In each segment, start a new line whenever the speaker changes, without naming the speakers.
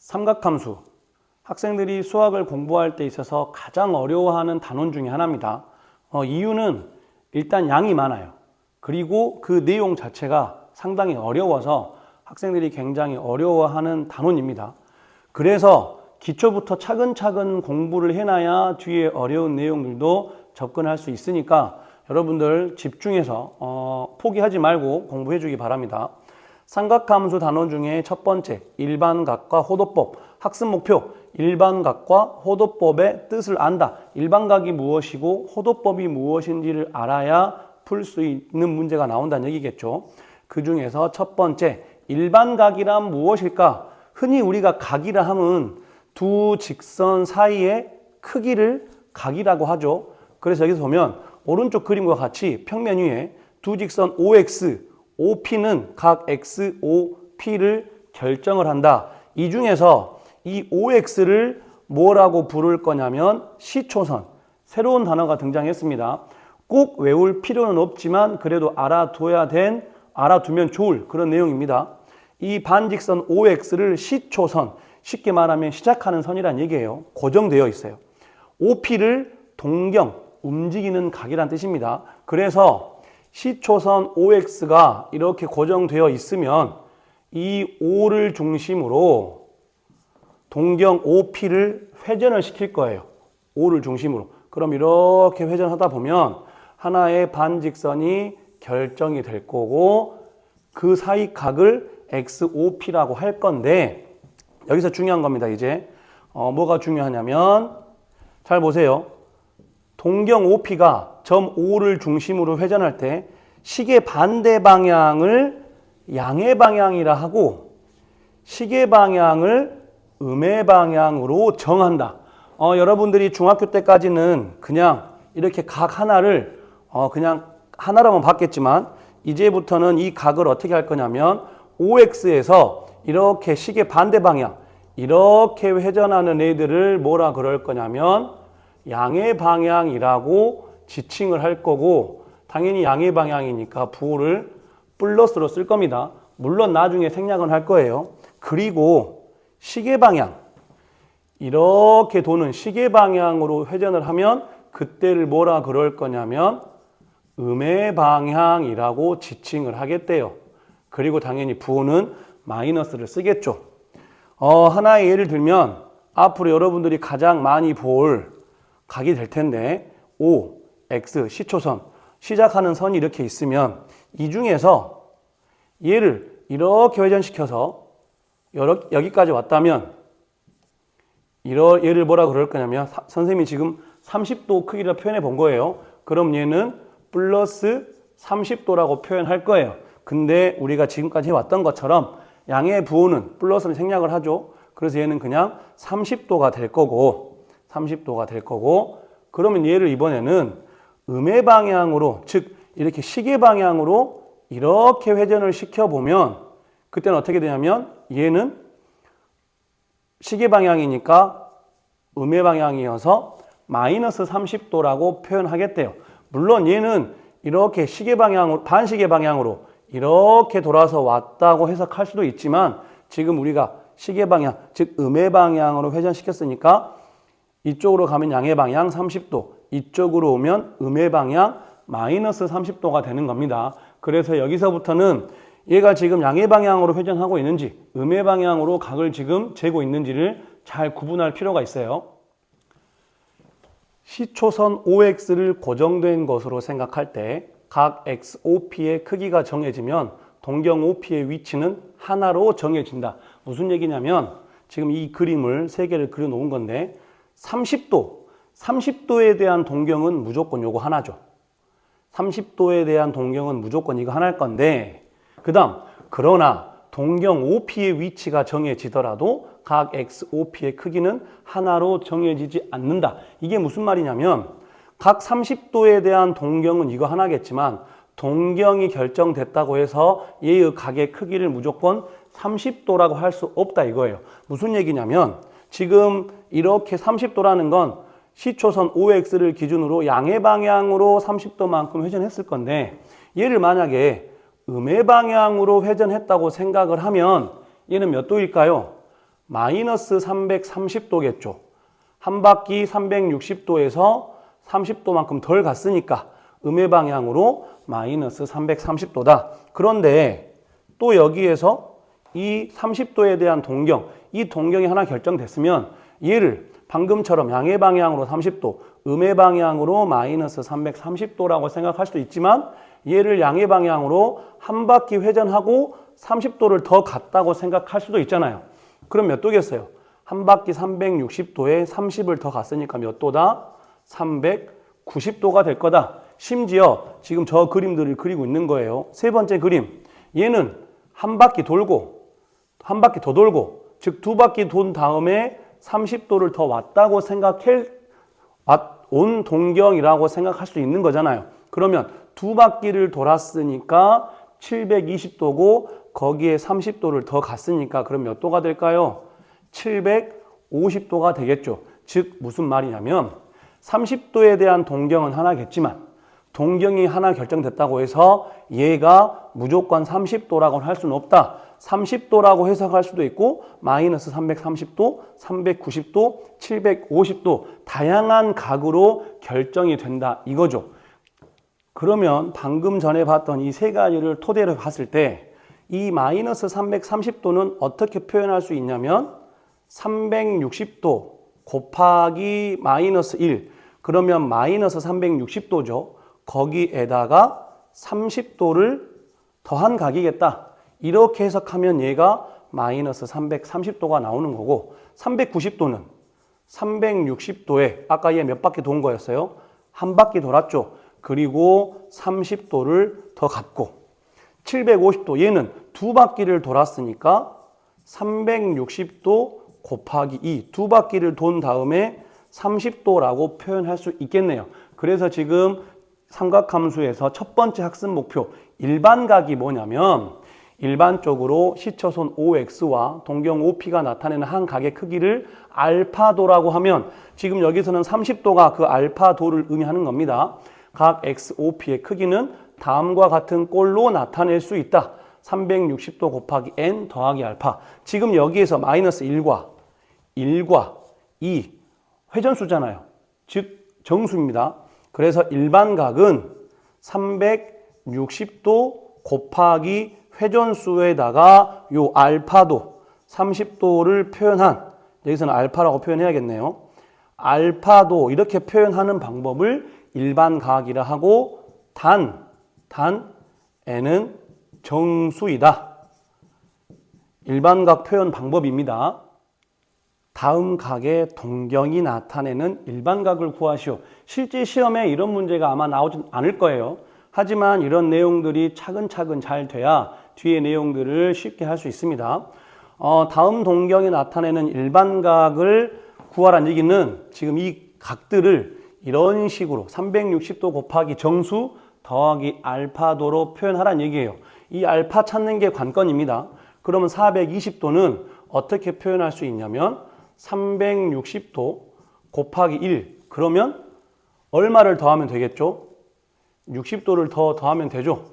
삼각함수. 학생들이 수학을 공부할 때 있어서 가장 어려워하는 단원 중에 하나입니다. 이유는 일단 양이 많아요. 그리고 그 내용 자체가 상당히 어려워서 학생들이 굉장히 어려워하는 단원입니다. 그래서 기초부터 차근차근 공부를 해놔야 뒤에 어려운 내용들도 접근할 수 있으니까 여러분들 집중해서 포기하지 말고 공부해 주기 바랍니다. 삼각함수 단원 중에 첫 번째, 일반각과 호도법. 학습 목표, 일반각과 호도법의 뜻을 안다. 일반각이 무엇이고 호도법이 무엇인지를 알아야 풀 수 있는 문제가 나온다는 얘기겠죠. 그 중에서 첫 번째, 일반각이란 무엇일까? 흔히 우리가 각이라 하면 두 직선 사이의 크기를 각이라고 하죠. 그래서 여기서 보면 오른쪽 그림과 같이 평면 위에 두 직선 OX, OP는 각 X, OP를 결정을 한다. 이 중에서 이 OX를 뭐라고 부를 거냐면 시초선. 새로운 단어가 등장했습니다. 꼭 외울 필요는 없지만 그래도 알아두면 좋을 그런 내용입니다. 이 반직선 OX를 시초선, 쉽게 말하면 시작하는 선이란 얘기예요. 고정되어 있어요. OP를 동경, 움직이는 각이란 뜻입니다. 그래서 시초선 OX가 이렇게 고정되어 있으면 이 O를 중심으로 동경 OP를 회전을 시킬 거예요. O를 중심으로. 그럼 이렇게 회전하다 보면 하나의 반직선이 결정이 될 거고 그 사이 각을 XOP라고 할 건데 여기서 중요한 겁니다. 이제 뭐가 중요하냐면 잘 보세요. 동경 OP가 점 O를 중심으로 회전할 때 시계 반대 방향을 양의 방향이라 하고 시계 방향을 음의 방향으로 정한다. 여러분들이 중학교 때까지는 그냥 이렇게 각 하나를 그냥 하나로만 봤겠지만 이제부터는 이 각을 어떻게 할 거냐면 OX에서 이렇게 시계 반대 방향 이렇게 회전하는 애들을 뭐라 그럴 거냐면 양의 방향이라고 지칭을 할 거고 당연히 양의 방향이니까 부호를 플러스로 쓸 겁니다. 물론 나중에 생략은 할 거예요. 그리고 시계 방향 이렇게 도는 시계 방향으로 회전을 하면 그때를 뭐라 그럴 거냐면 음의 방향이라고 지칭을 하겠대요. 그리고 당연히 부호는 마이너스를 쓰겠죠. 하나의 예를 들면 앞으로 여러분들이 가장 많이 볼 각이 될 텐데 O, X, 시초선 시작하는 선이 이렇게 있으면 이 중에서 얘를 이렇게 회전시켜서 여기까지 왔다면 얘를 뭐라 그럴 거냐면 선생님이 지금 30도 크기를 표현해 본 거예요. 그럼 얘는 플러스 30도라고 표현할 거예요. 근데 우리가 지금까지 해왔던 것처럼 양의 부호는 플러스는 생략을 하죠. 그래서 얘는 그냥 30도가 될 거고 그러면 얘를 이번에는 음의 방향으로 즉 이렇게 시계 방향으로 이렇게 회전을 시켜보면 그때는 어떻게 되냐면 얘는 시계 방향이니까 음의 방향이어서 마이너스 30도라고 표현하겠대요. 물론 얘는 이렇게 시계 방향으로 반시계 방향으로 이렇게 돌아서 왔다고 해석할 수도 있지만 지금 우리가 시계 방향 즉 음의 방향으로 회전시켰으니까 이쪽으로 가면 양의 방향 30도 이쪽으로 오면 음의 방향 마이너스 30도가 되는 겁니다. 그래서 여기서부터는 얘가 지금 양의 방향으로 회전하고 있는지 음의 방향으로 각을 지금 재고 있는지를 잘 구분할 필요가 있어요. 시초선 OX를 고정된 것으로 생각할 때 각 XOP의 크기가 정해지면 동경 OP의 위치는 하나로 정해진다. 무슨 얘기냐면 지금 이 그림을 3개를 그려 놓은 건데 30도에 대한 동경은 무조건 요거 하나죠. 30도에 대한 동경은 무조건 이거 하나일 건데 그러나 동경 OP의 위치가 정해지더라도 각 XOP의 크기는 하나로 정해지지 않는다. 이게 무슨 말이냐면 각 30도에 대한 동경은 이거 하나겠지만 동경이 결정됐다고 해서 얘의 각의 크기를 무조건 30도라고 할 수 없다 이거예요. 무슨 얘기냐면 지금 이렇게 30도라는 건 시초선 OX를 기준으로 양의 방향으로 30도만큼 회전했을 건데 얘를 만약에 음의 방향으로 회전했다고 생각을 하면 얘는 몇 도일까요? 마이너스 330도겠죠. 한 바퀴 360도에서 30도만큼 덜 갔으니까 음의 방향으로 마이너스 330도다. 그런데 또 여기에서 이 30도에 대한 동경, 이 동경이 하나 결정됐으면 얘를 방금처럼 양의 방향으로 30도, 음의 방향으로 마이너스 330도라고 생각할 수도 있지만 얘를 양의 방향으로 한 바퀴 회전하고 30도를 더 갔다고 생각할 수도 있잖아요. 그럼 몇 도겠어요? 한 바퀴 360도에 30을 더 갔으니까 몇 도다? 390도가 될 거다. 심지어 지금 저 그림들을 그리고 있는 거예요. 세 번째 그림. 얘는 한 바퀴 돌고 한 바퀴 더 돌고 즉 두 바퀴 돈 다음에 30도를 더 왔다고 온 동경이라고 생각할 수 있는 거잖아요. 그러면 두 바퀴를 돌았으니까 720도고 거기에 30도를 더 갔으니까 그럼 몇 도가 될까요? 750도가 되겠죠. 즉 무슨 말이냐면 30도에 대한 동경은 하나겠지만 동경이 하나 결정됐다고 해서 얘가 무조건 30도라고 할 수는 없다. 30도라고 해석할 수도 있고 마이너스 330도, 390도, 750도 다양한 각으로 결정이 된다 이거죠. 그러면 방금 전에 봤던 이 세 가지를 토대로 봤을 때 이 마이너스 330도는 어떻게 표현할 수 있냐면 360도 곱하기 마이너스 1 그러면 마이너스 360도죠. 거기에다가 30도를 더한 각이겠다. 이렇게 해석하면 얘가 마이너스 330도가 나오는 거고 390도는 360도에 아까 얘 몇 바퀴 돈 거였어요? 한 바퀴 돌았죠. 그리고 30도를 더 갔고 750도 얘는 두 바퀴를 돌았으니까 360도 곱하기 2 두 바퀴를 돈 다음에 30도라고 표현할 수 있겠네요. 그래서 지금 삼각함수에서 첫 번째 학습 목표 일반각이 뭐냐면 일반적으로 시초선 OX와 동경 OP가 나타내는 한 각의 크기를 알파도라고 하면 지금 여기서는 30도가 그 알파도를 의미하는 겁니다. 각 XOP의 크기는 다음과 같은 꼴로 나타낼 수 있다. 360도 곱하기 N 더하기 알파. 지금 여기에서 마이너스 1과 2 회전수잖아요. 즉 정수입니다. 그래서 일반각은 360도 곱하기 회전수에다가 요 알파도 30도를 표현한 여기서는 알파라고 표현해야겠네요. 알파도 이렇게 표현하는 방법을 일반각이라 하고 단 N은 정수이다. 일반각 표현 방법입니다. 다음 각의 동경이 나타내는 일반각을 구하시오. 실제 시험에 이런 문제가 아마 나오진 않을 거예요. 하지만 이런 내용들이 차근차근 잘 돼야 뒤에 내용들을 쉽게 할 수 있습니다. 다음 동경이 나타내는 일반각을 구하라는 얘기는 지금 이 각들을 이런 식으로 360도 곱하기 정수 더하기 알파도로 표현하라는 얘기예요. 이 알파 찾는 게 관건입니다. 그러면 420도는 어떻게 표현할 수 있냐면 360도 곱하기 1 그러면 얼마를 더하면 되겠죠? 60도를 더 더하면 되죠.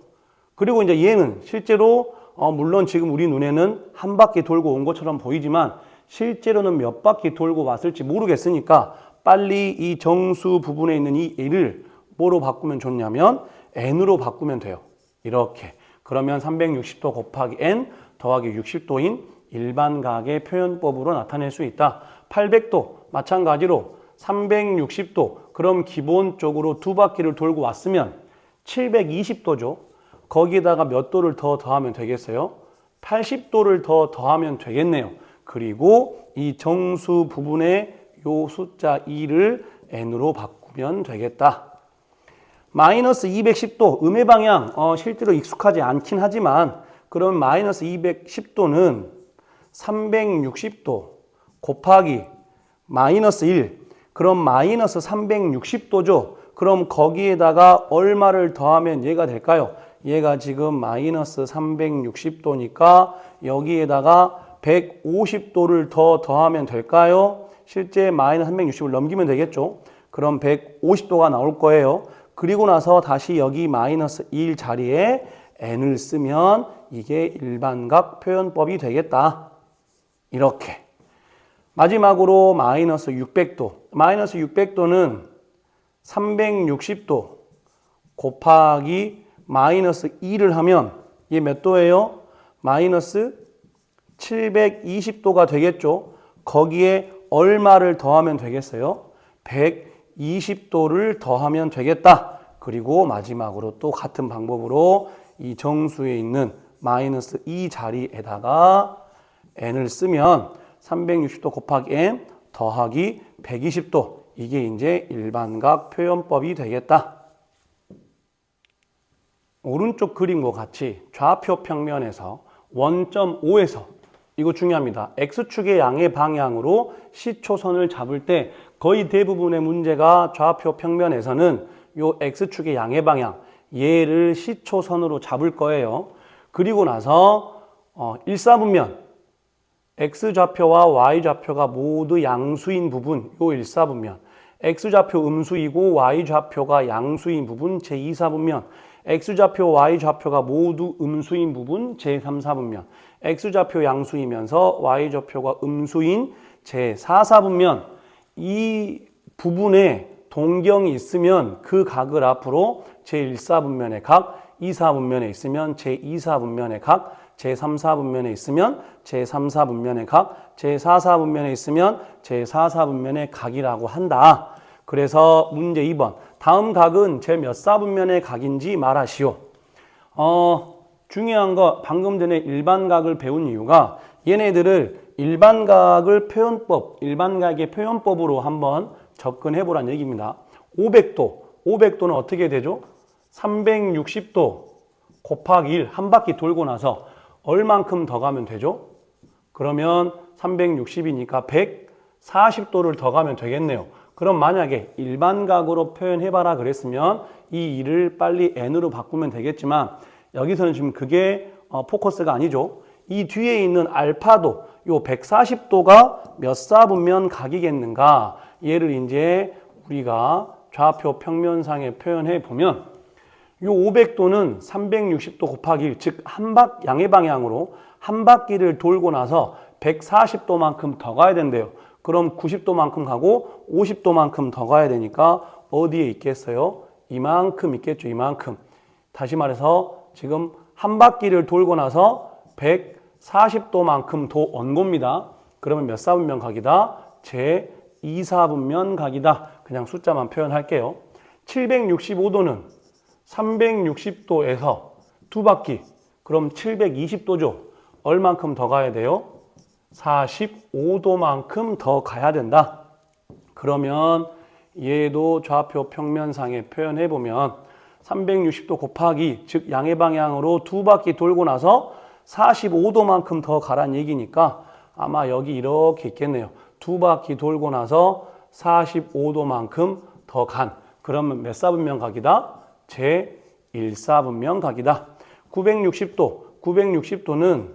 그리고 이제 얘는 실제로 물론 지금 우리 눈에는 한 바퀴 돌고 온 것처럼 보이지만 실제로는 몇 바퀴 돌고 왔을지 모르겠으니까 빨리 이 정수 부분에 있는 이 A를 뭐로 바꾸면 좋냐면 N으로 바꾸면 돼요. 이렇게. 그러면 360도 곱하기 N 더하기 60도인 일반각의 표현법으로 나타낼 수 있다. 800도 마찬가지로 360도 그럼 기본적으로 두 바퀴를 돌고 왔으면 720도죠. 거기에다가 몇 도를 더 더하면 되겠어요? 80도를 더 더하면 되겠네요. 그리고 이 정수 부분에 요 숫자 2를 N으로 바꾸면 되겠다. 마이너스 210도 음의 방향 실제로 익숙하지 않긴 하지만 그럼 마이너스 210도는 360도 곱하기 마이너스 1 그럼 마이너스 360도죠. 그럼 거기에다가 얼마를 더하면 얘가 될까요? 얘가 지금 마이너스 360도니까 여기에다가 150도를 더 더하면 될까요? 실제 마이너스 360을 넘기면 되겠죠. 그럼 150도가 나올 거예요. 그리고 나서 다시 여기 마이너스 1 자리에 n을 쓰면 이게 일반각 표현법이 되겠다. 이렇게. 마지막으로 마이너스 600도. 마이너스 600도는 360도 곱하기 마이너스 2를 하면 이게 몇 도예요? 마이너스 720도가 되겠죠. 거기에 얼마를 더하면 되겠어요? 120도를 더하면 되겠다. 그리고 마지막으로 또 같은 방법으로 이 정수에 있는 마이너스 2 자리에다가 n을 쓰면 360도 곱하기 n 더하기 120도. 이게 이제 일반각 표현법이 되겠다. 오른쪽 그림과 같이 좌표 평면에서 원점 O에서 이거 중요합니다. X축의 양의 방향으로 시초선을 잡을 때 거의 대부분의 문제가 좌표 평면에서는 요 X축의 양의 방향 얘를 시초선으로 잡을 거예요. 그리고 나서 일사분면 X좌표와 Y좌표가 모두 양수인 부분 요 일사분면, X좌표 음수이고 Y좌표가 양수인 부분 제2사분면, X좌표, Y좌표가 모두 음수인 부분 제3사분면, X좌표 양수이면서 Y좌표가 음수인 제4사분면, 이 부분에 동경이 있으면 그 각을 앞으로 제1사분면의 각, 2사분면에 있으면 제2사분면의 각, 제3사분면에 있으면 제3사분면의 각, 제4사분면에 있으면 제4사분면의 각이라고 한다. 그래서 문제 2번. 다음 각은 제 몇 사분면의 각인지 말하시오. 중요한 거 방금 전에 일반각을 배운 이유가 얘네들을 일반각을 표현법, 일반각의 표현법으로 한번 접근해 보란 얘기입니다. 500도. 500도는 어떻게 되죠? 360도 곱하기 1, 한 바퀴 돌고 나서 얼만큼 더 가면 되죠? 그러면 360이니까 140도를 더 가면 되겠네요. 그럼 만약에 일반각으로 표현해봐라 그랬으면 이 2를 빨리 n으로 바꾸면 되겠지만 여기서는 지금 그게 포커스가 아니죠. 이 뒤에 있는 알파도 요 140도가 몇 사분면 각이겠는가? 얘를 이제 우리가 좌표 평면상에 표현해 보면 요 500도는 360도 곱하기 1, 즉 양의 방향으로 한 바퀴를 돌고 나서 140도만큼 더 가야 된대요. 그럼 90도만큼 가고 50도만큼 더 가야 되니까 어디에 있겠어요? 이만큼 있겠죠. 이만큼. 다시 말해서 지금 한 바퀴를 돌고 나서 140도만큼 더 온 겁니다. 그러면 몇 사분면 각이다? 제 2사분면 각이다. 그냥 숫자만 표현할게요. 765도는 360도에서 두 바퀴, 그럼 720도죠. 얼만큼 더 가야 돼요? 45도만큼 더 가야 된다. 그러면 얘도 좌표 평면상에 표현해보면 360도 곱하기, 즉 양의 방향으로 두 바퀴 돌고 나서 45도만큼 더 가란 얘기니까 아마 여기 이렇게 있겠네요. 두 바퀴 돌고 나서 45도만큼 더 간. 그러면 몇 사분면 각이다? 제 1사분면 각이다. 960도. 960도는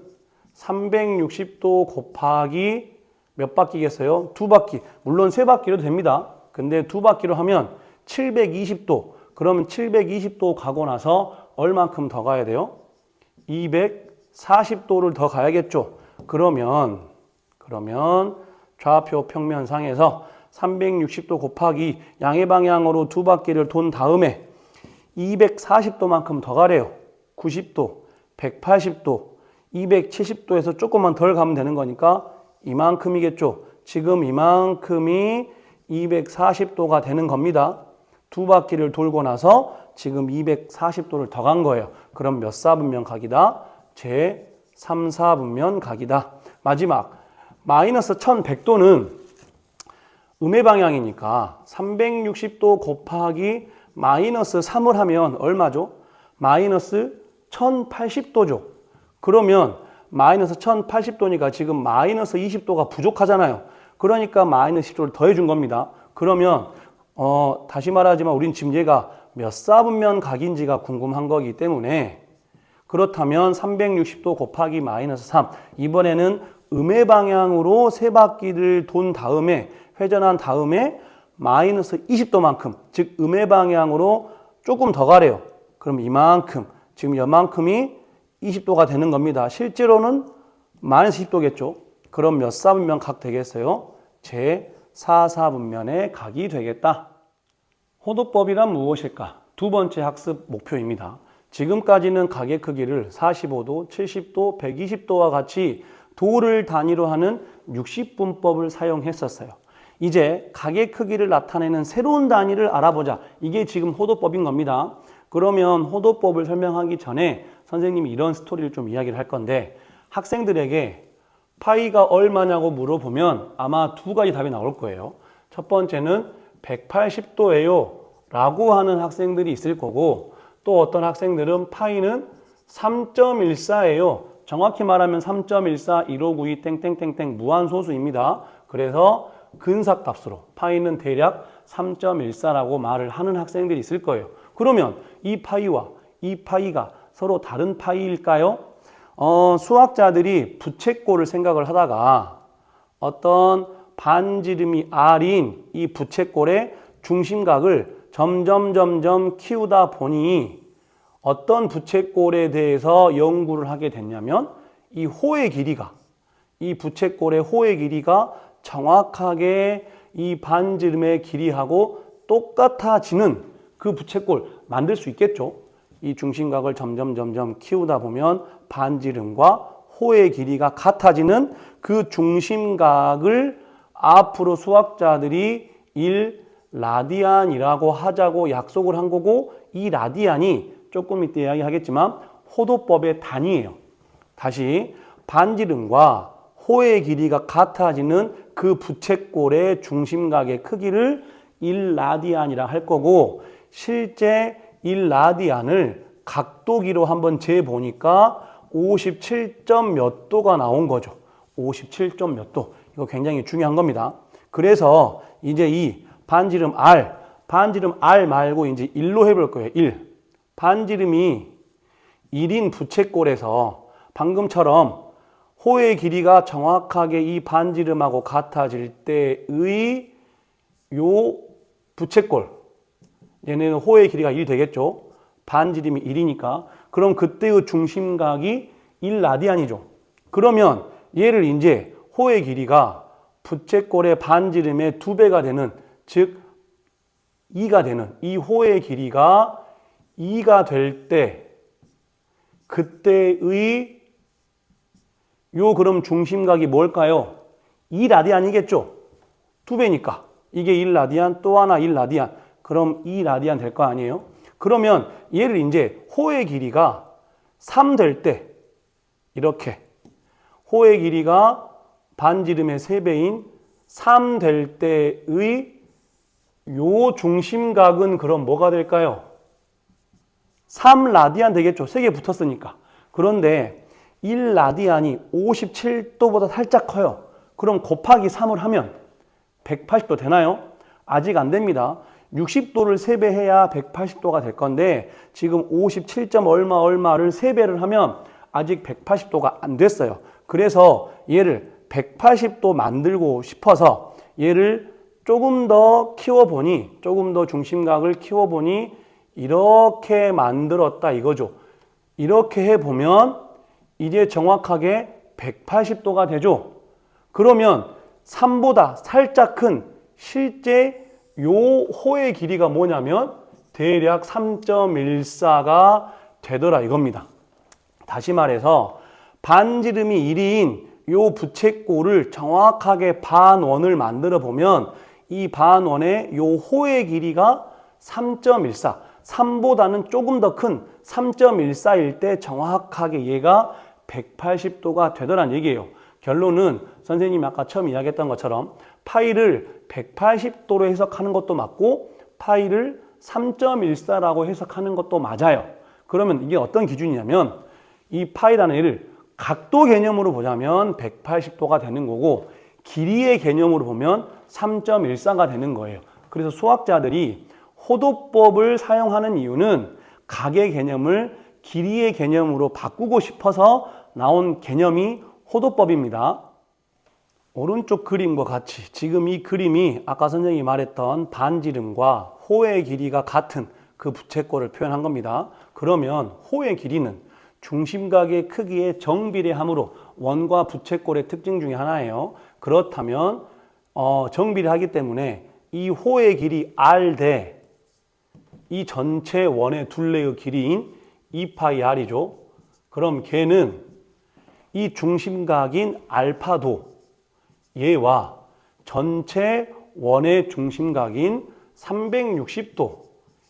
360도 곱하기 몇 바퀴겠어요? 두 바퀴. 물론 세 바퀴로 됩니다. 근데 두 바퀴로 하면 720도. 그러면 720도 가고 나서 얼만큼 더 가야 돼요? 240도를 더 가야겠죠. 그러면 좌표 평면상에서 360도 곱하기 양의 방향으로 두 바퀴를 돈 다음에 240도만큼 더 가래요. 90도, 180도, 270도에서 조금만 덜 가면 되는 거니까 이만큼이겠죠. 지금 이만큼이 240도가 되는 겁니다. 두 바퀴를 돌고 나서 지금 240도를 더 간 거예요. 그럼 몇 사분면 각이다? 제 3사분면 각이다. 마지막 마이너스 1100도는 음의 방향이니까 360도 곱하기 마이너스 3을 하면 얼마죠? 마이너스 1080도죠. 그러면 마이너스 1080도니까 지금 마이너스 20도가 부족하잖아요. 그러니까 마이너스 10도를 더해준 겁니다. 그러면 다시 말하지만 우린 지금 얘가 몇 사분면 각인지가 궁금한 거기 때문에 그렇다면 360도 곱하기 마이너스 3 이번에는 음의 방향으로 세 바퀴를 돈 다음에 회전한 다음에 마이너스 20도만큼 즉 음의 방향으로 조금 더 가래요. 그럼 이만큼 지금 이만큼이 20도가 되는 겁니다. 실제로는 마이너스 10도겠죠. 그럼 몇 사분면 각 되겠어요? 제 4사분면의 각이 되겠다. 호도법이란 무엇일까? 두 번째 학습 목표입니다. 지금까지는 각의 크기를 45도, 70도, 120도와 같이 도를 단위로 하는 60분법을 사용했었어요. 이제 각의 크기를 나타내는 새로운 단위를 알아보자. 이게 지금 호도법인 겁니다. 그러면 호도법을 설명하기 전에 선생님이 이런 스토리를 좀 이야기를 할 건데, 학생들에게 파이가 얼마냐고 물어보면 아마 두 가지 답이 나올 거예요. 첫 번째는 180도예요 라고 하는 학생들이 있을 거고, 또 어떤 학생들은 파이는 3.14예요. 정확히 말하면 3.14, 1592, 땡땡땡땡 무한소수입니다. 그래서 근사값으로 파이는 대략 3.14라고 말을 하는 학생들이 있을 거예요. 그러면 이 파이와 이 파이가 서로 다른 파이일까요? 수학자들이 부채꼴을 생각을 하다가 어떤 반지름이 R인 이 부채꼴의 중심각을 점점 키우다 보니 어떤 부채꼴에 대해서 연구를 하게 됐냐면 이 호의 길이가, 이 부채꼴의 호의 길이가 정확하게 이 반지름의 길이하고 똑같아지는 그 부채꼴 만들 수 있겠죠. 이 중심각을 점점 키우다 보면 반지름과 호의 길이가 같아지는 그 중심각을 앞으로 수학자들이 1라디안이라고 하자고 약속을 한 거고, 이 라디안이 조금 이따 이야기하겠지만 호도법의 단위예요. 다시 반지름과 호의 길이가 같아지는 그 부채꼴의 중심각의 크기를 1라디안이라 할 거고, 실제 1라디안을 각도기로 한번 재보니까 57점 몇 도가 나온 거죠. 57점 몇 도. 이거 굉장히 중요한 겁니다. 그래서 이제 이 반지름 R 말고 이제 1로 해볼 거예요. 1. 반지름이 1인 부채꼴에서 방금처럼 호의 길이가 정확하게 이 반지름하고 같아질 때의 요 부채꼴, 얘네는 호의 길이가 1 되겠죠. 반지름이 1이니까. 그럼 그때의 중심각이 1라디안이죠. 그러면 얘를 이제 호의 길이가 부채꼴의 반지름의 2배가 되는, 즉 2가 되는 이 호의 길이가 2가 될 때, 그때의 요 그럼 중심각이 뭘까요? 2라디안이겠죠. 2배니까. 이게 1라디안, 또 하나 1라디안. 그럼 2라디안 될 거 아니에요? 그러면 얘를 이제 호의 길이가 3 될 때, 이렇게 호의 길이가 반지름의 3배인 3 될 때의 요 중심각은 그럼 뭐가 될까요? 3라디안 되겠죠. 3개 붙었으니까. 그런데 1라디안이 57도보다 살짝 커요. 그럼 곱하기 3을 하면 180도 되나요? 아직 안 됩니다. 60도를 3배 해야 180도가 될 건데 지금 57점 얼마를 3배를 하면 아직 180도가 안 됐어요. 그래서 얘를 180도 만들고 싶어서 얘를 조금 더 키워보니, 조금 더 중심각을 키워보니 이렇게 만들었다 이거죠. 이렇게 해보면 이제 정확하게 180도가 되죠. 그러면 3보다 살짝 큰 실제 요 호의 길이가 뭐냐면 대략 3.14가 되더라 이겁니다. 다시 말해서 반지름이 1인 요 부채꼴을 정확하게 반원을 만들어 보면 이 반원의 요 호의 길이가 3.14, 3보다는 조금 더 큰 3.14일 때 정확하게 얘가 180도가 되더란 얘기예요. 결론은 선생님이 아까 처음 이야기했던 것처럼 파이를 180도로 해석하는 것도 맞고 파이를 3.14라고 해석하는 것도 맞아요. 그러면 이게 어떤 기준이냐면 이 파이라는 얘를 각도 개념으로 보자면 180도가 되는 거고 길이의 개념으로 보면 3.14가 되는 거예요. 그래서 수학자들이 호도법을 사용하는 이유는 각의 개념을 길이의 개념으로 바꾸고 싶어서 나온 개념이 호도법입니다. 오른쪽 그림과 같이 지금 이 그림이 아까 선생님이 말했던 반지름과 호의 길이가 같은 그 부채꼴을 표현한 겁니다. 그러면 호의 길이는 중심각의 크기의 정비례함으로 원과 부채꼴의 특징 중에 하나예요. 그렇다면 정비례하기 때문에 이 호의 길이 r 대 이 전체 원의 둘레의 길이인 2파이 r이죠. 그럼 걔는 이 중심각인 알파도 얘와 전체 원의 중심각인 360도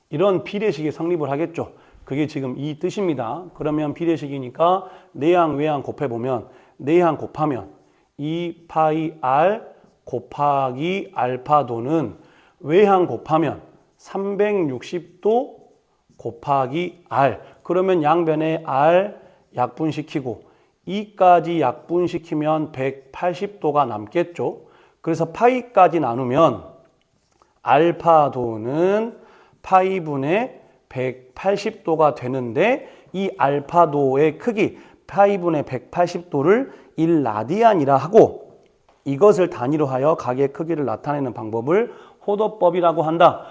이런 비례식이 성립을 하겠죠. 그게 지금 이 뜻입니다. 그러면 비례식이니까 내항 외항 곱해보면 내항 곱하면 2파이 r 곱하기 알파도는 외항 곱하면 360도 곱하기 r. 그러면 양변에 r 약분시키고 2까지 약분시키면 180도가 남겠죠. 그래서 파이까지 나누면 알파도는 파이분의 180도가 되는데 이 알파도의 크기 파이분의 180도를 1라디안이라 하고 이것을 단위로 하여 각의 크기를 나타내는 방법을 호도법이라고 한다.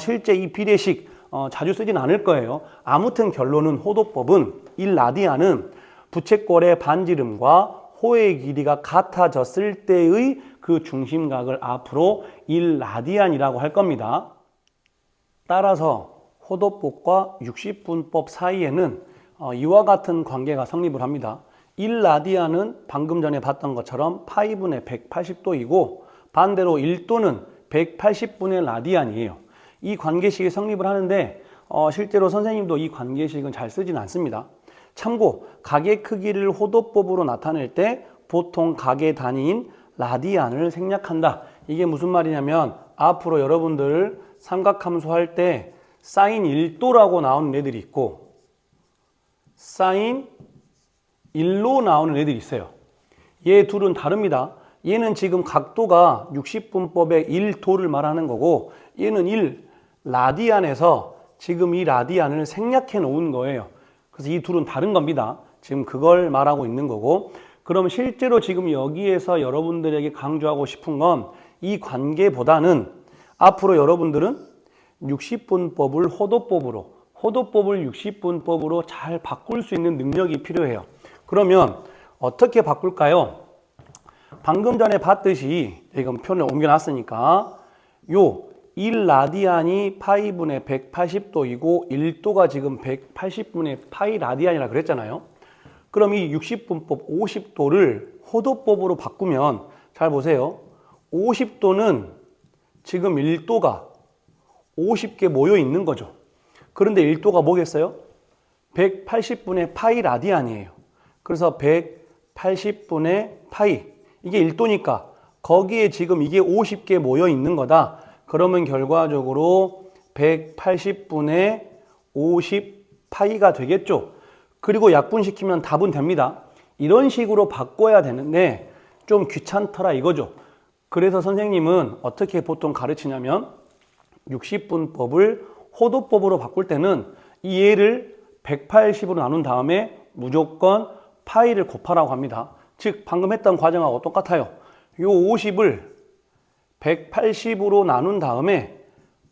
실제 이 비례식 자주 쓰진 않을 거예요. 아무튼 결론은 호도법은 1라디안은 부채꼴의 반지름과 호의 길이가 같아졌을 때의 그 중심각을 앞으로 1라디안이라고 할 겁니다. 따라서 호도법과 60분법 사이에는 이와 같은 관계가 성립을 합니다. 1라디안은 방금 전에 봤던 것처럼 파이분의 180도이고 반대로 1도는 180분의 라디안이에요. 이 관계식이 성립을 하는데 실제로 선생님도 이 관계식은 잘 쓰진 않습니다. 참고 각의 크기를 호도법으로 나타낼 때 보통 각의 단위인 라디안을 생략한다. 이게 무슨 말이냐면 앞으로 여러분들 삼각함수 할 때 사인 1도라고 나오는 애들이 있고 사인 1로 나오는 애들이 있어요. 얘 둘은 다릅니다. 얘는 지금 각도가 60분법의 1도를 말하는 거고 얘는 1라디안에서 지금 이 라디안을 생략해 놓은 거예요. 그래서 이 둘은 다른 겁니다. 지금 그걸 말하고 있는 거고 그럼 실제로 지금 여기에서 여러분들에게 강조하고 싶은 건 이 관계보다는 앞으로 여러분들은 60분법을 호도법을 60분법으로 잘 바꿀 수 있는 능력이 필요해요. 그러면 어떻게 바꿀까요? 방금 전에 봤듯이 지금 표를 옮겨놨으니까 요 1라디안이 파이분의 180도이고 1도가 지금 180분의 파이 라디안이라 그랬잖아요. 그럼 이 60분법 50도를 호도법으로 바꾸면 잘 보세요. 50도는 지금 1도가 50개 모여 있는 거죠. 그런데 1도가 뭐겠어요? 180분의 파이 라디안이에요. 그래서 180분의 파이 이게 1도니까 거기에 지금 이게 50개 모여 있는 거다. 그러면 결과적으로 180분의 50파이가 되겠죠. 그리고 약분시키면 답은 됩니다. 이런 식으로 바꿔야 되는데 좀 귀찮더라 이거죠. 그래서 선생님은 어떻게 보통 가르치냐면 60분법을 호도법으로 바꿀 때는 이 얘를 180으로 나눈 다음에 무조건 파이를 곱하라고 합니다. 즉 방금 했던 과정하고 똑같아요. 요 50을 180으로 나눈 다음에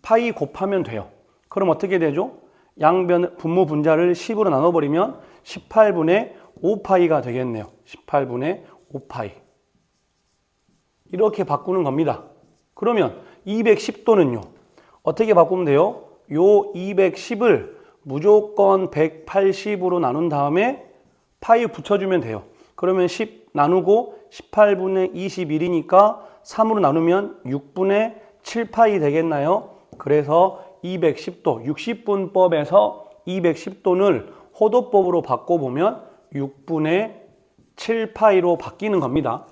파이 곱하면 돼요. 그럼 어떻게 되죠? 양변 분모 분자를 10으로 나눠버리면 18분의 5파이가 되겠네요. 18분의 5파이. 이렇게 바꾸는 겁니다. 그러면 210도는요. 어떻게 바꾸면 돼요? 요 210을 무조건 180으로 나눈 다음에 파이 붙여주면 돼요. 그러면 10 나누고 18분의 21이니까 3으로 나누면 6분의 7파이 되겠나요? 그래서 210도, 60분법에서 210도를 호도법으로 바꿔보면 6분의 7파이로 바뀌는 겁니다.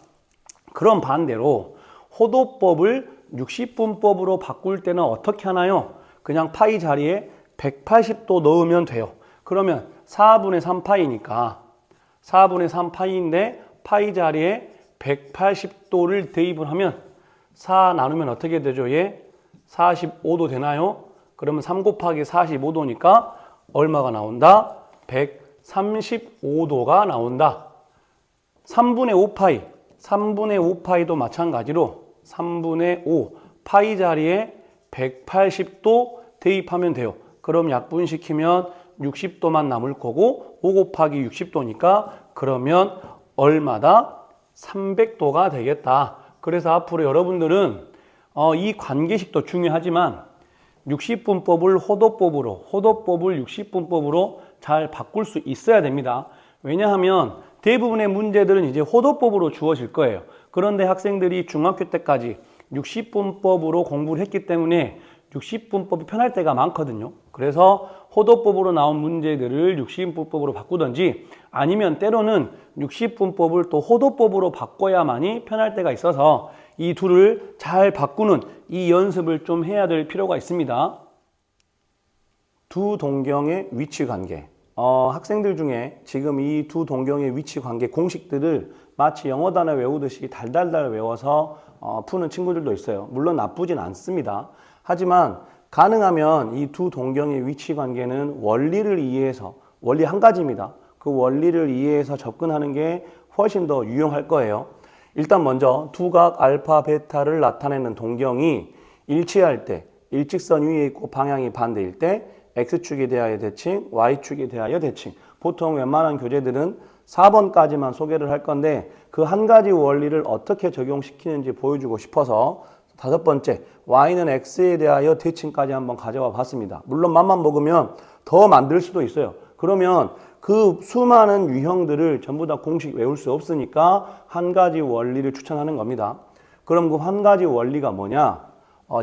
그럼 반대로 호도법을 60분법으로 바꿀 때는 어떻게 하나요? 그냥 파이 자리에 180도 넣으면 돼요. 그러면 4분의 3파이니까 4분의 3파이인데 파이 자리에 180도를 대입을 하면 4 나누면 어떻게 되죠? 얘 45도 되나요? 그러면 3 곱하기 45도니까 얼마가 나온다? 135도가 나온다. 3분의 5파이, 3분의 5파이도 마찬가지로 3분의 5 파이 자리에 180도 대입하면 돼요. 그럼 약분시키면 60도만 남을 거고 5 곱하기 60도니까 그러면 얼마다? 300도가 되겠다. 그래서 앞으로 여러분들은 이 관계식도 중요하지만 60분법을 호도법을 60분법으로 잘 바꿀 수 있어야 됩니다. 왜냐하면 대부분의 문제들은 이제 호도법으로 주어질 거예요. 그런데 학생들이 중학교 때까지 60분법으로 공부를 했기 때문에 60분법이 편할 때가 많거든요. 그래서 호도법으로 나온 문제들을 60분법으로 바꾸든지 아니면 때로는 60분법을 또 호도법으로 바꿔야만이 편할 때가 있어서 이 둘을 잘 바꾸는 이 연습을 좀 해야 될 필요가 있습니다. 두 동경의 위치 관계. 학생들 중에 지금 이 두 동경의 위치 관계 공식들을 마치 영어 단어 외우듯이 달달달 외워서 푸는 친구들도 있어요. 물론 나쁘진 않습니다. 하지만 가능하면 이 두 동경의 위치 관계는 원리를 이해해서, 원리 한 가지입니다. 그 원리를 이해해서 접근하는 게 훨씬 더 유용할 거예요. 일단 먼저 두각 알파, 베타를 나타내는 동경이 일치할 때, 일직선 위에 있고 방향이 반대일 때 X축에 대하여 대칭, Y축에 대하여 대칭. 보통 웬만한 교재들은 4번까지만 소개를 할 건데 그 한 가지 원리를 어떻게 적용시키는지 보여주고 싶어서 5번째, Y는 X에 대하여 대칭까지 한번 가져와 봤습니다. 물론 맘만 먹으면 더 만들 수도 있어요. 그러면 그 수많은 유형들을 전부 다 공식 외울 수 없으니까 한 가지 원리를 추천하는 겁니다. 그럼 그 한 가지 원리가 뭐냐?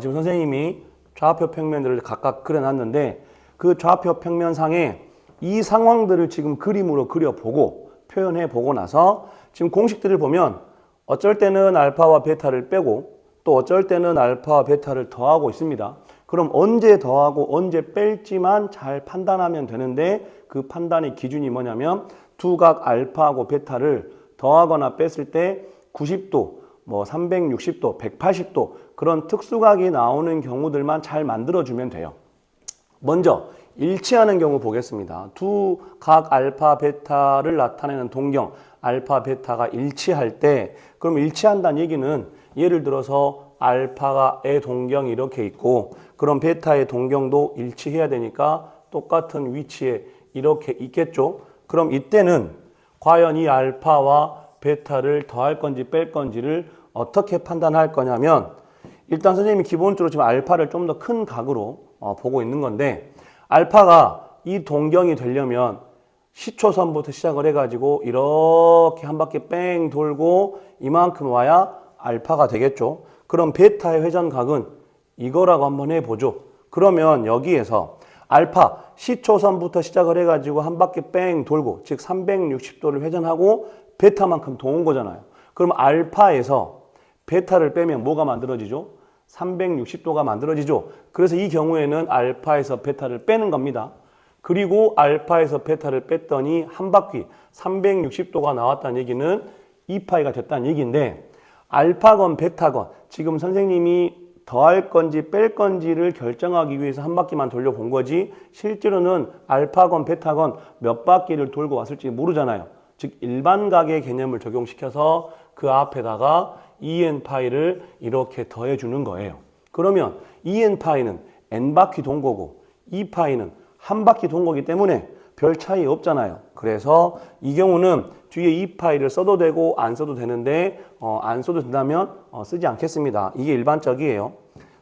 지금 선생님이 좌표 평면들을 각각 그려놨는데 그 좌표 평면상에 이 상황들을 지금 그림으로 그려보고 표현해보고 나서 지금 공식들을 보면 어쩔 때는 알파와 베타를 빼고 또 어쩔 때는 알파와 베타를 더하고 있습니다. 그럼 언제 더하고 언제 뺄지만 잘 판단하면 되는데 그 판단의 기준이 뭐냐면 두각 알파하고 베타를 더하거나 뺐을 때 90도, 360도, 180도 그런 특수각이 나오는 경우들만 잘 만들어주면 돼요. 먼저 일치하는 경우 보겠습니다. 두 각 알파, 베타를 나타내는 동경, 알파, 베타가 일치할 때 그럼 일치한다는 얘기는 예를 들어서 알파의 동경이 이렇게 있고 그럼 베타의 동경도 일치해야 되니까 똑같은 위치에 이렇게 있겠죠. 그럼 이때는 과연 이 알파와 베타를 더할 건지 뺄 건지를 어떻게 판단할 거냐면 일단 선생님이 기본적으로 지금 알파를 좀 더 큰 각으로 보고 있는 건데 알파가 이 동경이 되려면 시초선부터 시작을 해가지고 이렇게 한 바퀴 뺑 돌고 이만큼 와야 알파가 되겠죠. 그럼 베타의 회전각은 이거라고 한번 해보죠. 그러면 여기에서 알파 시초선부터 시작을 해가지고 한 바퀴 뺑 돌고 즉 360도를 회전하고 베타만큼 더 온 거잖아요. 그럼 알파에서 베타를 빼면 뭐가 만들어지죠? 360도가 만들어지죠. 그래서 이 경우에는 알파에서 베타를 빼는 겁니다. 그리고 알파에서 베타를 뺐더니 한 바퀴 360도가 나왔다는 얘기는 2파이가 됐다는 얘기인데 알파건 베타건 지금 선생님이 더할 건지 뺄 건지를 결정하기 위해서 한 바퀴만 돌려본 거지 실제로는 알파건 베타건 몇 바퀴를 돌고 왔을지 모르잖아요. 즉 일반각의 개념을 적용시켜서 그 앞에다가 2n파이를 이렇게 더해주는 거예요. 그러면 2n파이는 n바퀴 돈 거고 2파이는 한 바퀴 돈 거기 때문에 별 차이 없잖아요. 그래서 이 경우는 뒤에 2파이를 써도 되고 안 써도 되는데 안 써도 된다면 쓰지 않겠습니다. 이게 일반적이에요.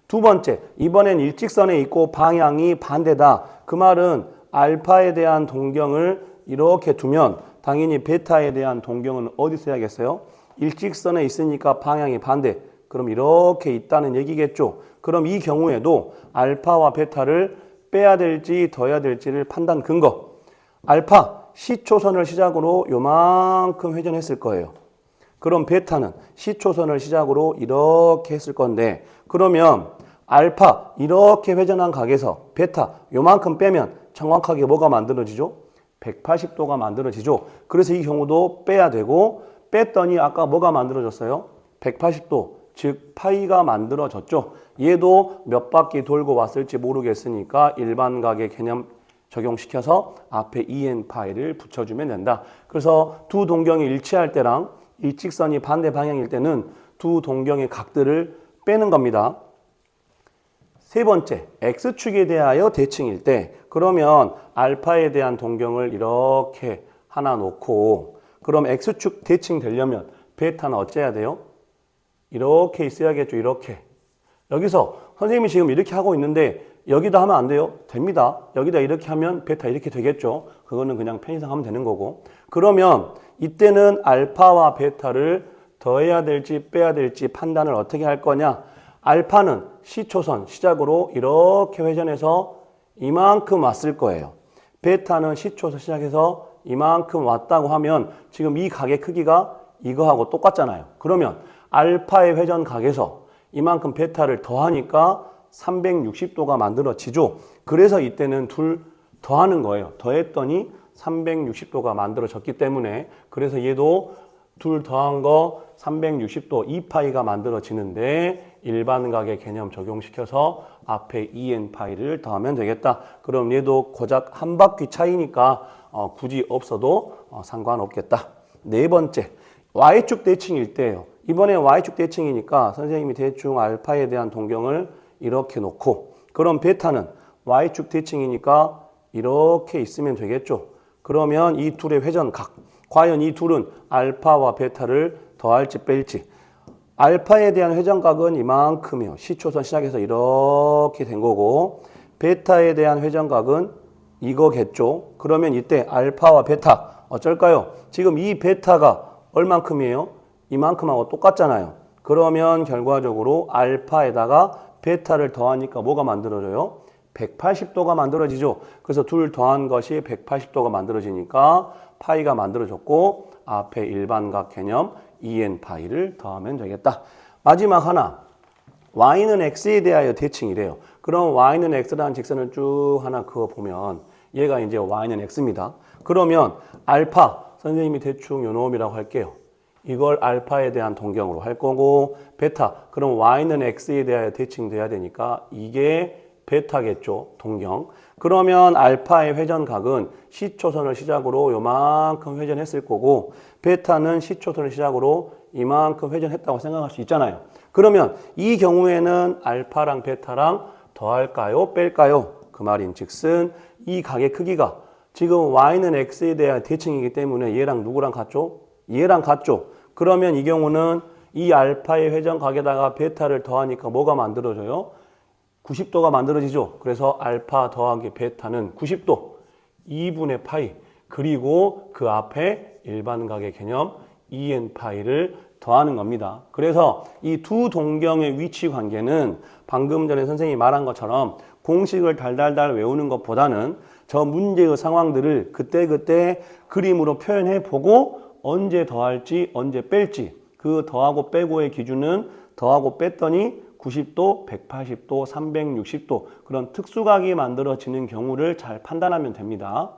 두 번째, 이번엔 일직선에 있고 방향이 반대다. 그 말은 알파에 대한 동경을 이렇게 두면 당연히 베타에 대한 동경은 어디서 해야겠어요? 일직선에 있으니까 방향이 반대. 그럼 이렇게 있다는 얘기겠죠. 그럼 이 경우에도 알파와 베타를 빼야 될지 더해야 될지를 판단 근거. 알파 시초선을 시작으로 요만큼 회전했을 거예요. 그럼 베타는 시초선을 시작으로 이렇게 했을 건데 그러면 알파 이렇게 회전한 각에서 베타 요만큼 빼면 정확하게 뭐가 만들어지죠? 180도가 만들어지죠. 그래서 이 경우도 빼야 되고 뺐더니 아까 뭐가 만들어졌어요? 180도, 즉 파이가 만들어졌죠. 얘도 몇 바퀴 돌고 왔을지 모르겠으니까 일반각의 개념 적용시켜서 앞에 2n파이를 붙여주면 된다. 그래서 두 동경이 일치할 때랑 일직선이 반대 방향일 때는 두 동경의 각들을 빼는 겁니다. 세 번째, x축에 대하여 대칭일 때 그러면 알파에 대한 동경을 이렇게 하나 놓고 그럼 x축 대칭 되려면 베타는 어째야 돼요? 이렇게 있어야겠죠. 이렇게. 여기서 선생님이 지금 이렇게 하고 있는데 여기다 하면 안 돼요? 됩니다. 여기다 이렇게 하면 베타 이렇게 되겠죠. 그거는 그냥 편의상 하면 되는 거고. 그러면 이때는 알파와 베타를 더해야 될지 빼야 될지 판단을 어떻게 할 거냐? 알파는 시초선 시작으로 이렇게 회전해서 이만큼 왔을 거예요. 베타는 시초선 시작해서 이만큼 왔다고 하면 지금 이 각의 크기가 이거하고 똑같잖아요. 그러면 알파의 회전 각에서 이만큼 베타를 더하니까 360도가 만들어지죠. 그래서 이때는 둘 더하는 거예요. 더했더니 360도가 만들어졌기 때문에 그래서 얘도 둘 더한 거 360도 2파이가 만들어지는데 일반각의 개념 적용시켜서 앞에 2n파이를 더하면 되겠다. 그럼 얘도 고작 한 바퀴 차이니까 굳이 없어도 상관없겠다. 네 번째, y축 대칭일 때예요. 이번에 y축 대칭이니까 선생님이 대충 알파에 대한 동경을 이렇게 놓고 그럼 베타는 y축 대칭이니까 이렇게 있으면 되겠죠. 그러면 이 둘의 회전각 과연 이 둘은 알파와 베타를 더할지 뺄지 알파에 대한 회전각은 이만큼이요. 시초선 시작해서 이렇게 된 거고 베타에 대한 회전각은 이거겠죠. 그러면 이때 알파와 베타 어쩔까요? 지금 이 베타가 얼만큼이에요? 이만큼하고 똑같잖아요. 그러면 결과적으로 알파에다가 베타를 더하니까 뭐가 만들어져요? 180도가 만들어지죠. 그래서 둘 더한 것이 180도가 만들어지니까 파이가 만들어졌고 앞에 일반각 개념 2n파이를 더하면 되겠다. 마지막 하나, y는 x에 대하여 대칭이래요. 그럼 y는 x라는 직선을 쭉 하나 그어보면 얘가 이제 y는 x입니다. 그러면 알파, 선생님이 대충 요 놈이라고 할게요. 이걸 알파에 대한 동경으로 할 거고 베타, 그럼 y는 x에 대하여 대칭돼야 되니까 이게 베타겠죠. 동경. 그러면 알파의 회전각은 시초선을 시작으로 요만큼 회전했을 거고 베타는 시초선을 시작으로 이만큼 회전했다고 생각할 수 있잖아요. 그러면 이 경우에는 알파랑 베타랑 더할까요? 뺄까요? 그 말인 즉슨 이 각의 크기가 지금 y는 x에 대한 대칭이기 때문에 얘랑 누구랑 같죠? 얘랑 같죠? 그러면 이 경우는 이 알파의 회전각에다가 베타를 더하니까 뭐가 만들어져요? 90도가 만들어지죠. 그래서 알파 더하기 베타는 90도 2분의 파이 그리고 그 앞에 일반각의 개념 2n파이를 더하는 겁니다. 그래서 이 두 동경의 위치 관계는 방금 전에 선생님이 말한 것처럼 공식을 달달달 외우는 것보다는 저 문제의 상황들을 그때그때 그림으로 표현해 보고 언제 더할지 언제 뺄지 그 더하고 빼고의 기준은 더하고 뺐더니 90도, 180도, 360도 그런 특수각이 만들어지는 경우를 잘 판단하면 됩니다.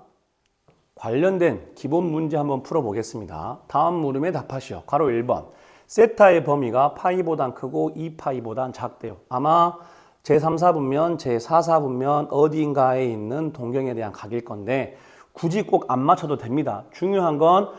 관련된 기본 문제 한번 풀어보겠습니다. 다음 물음에 답하시오. 괄호 1번. 세타의 범위가 파이보단 크고 2파이보단 작대요. 아마 제3, 4분면, 제4, 4분면 어디인가에 있는 동경에 대한 각일 건데 굳이 꼭 안 맞춰도 됩니다. 중요한 건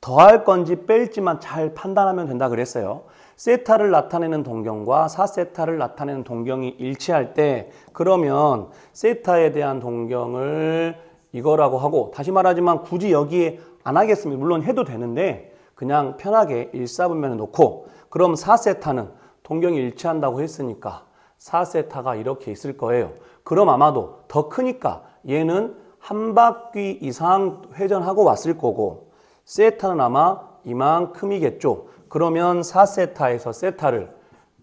더할 건지 뺄지만 잘 판단하면 된다 그랬어요. 세타를 나타내는 동경과 4세타를 나타내는 동경이 일치할 때 그러면 세타에 대한 동경을 이거라고 하고 다시 말하지만 굳이 여기에 안 하겠습니다. 물론 해도 되는데 그냥 편하게 1, 4분면에 놓고 그럼 4세타는 동경이 일치한다고 했으니까 4세타가 이렇게 있을 거예요. 그럼 아마도 더 크니까 얘는 한 바퀴 이상 회전하고 왔을 거고 세타는 아마 이만큼이겠죠. 그러면 4세타에서 세타를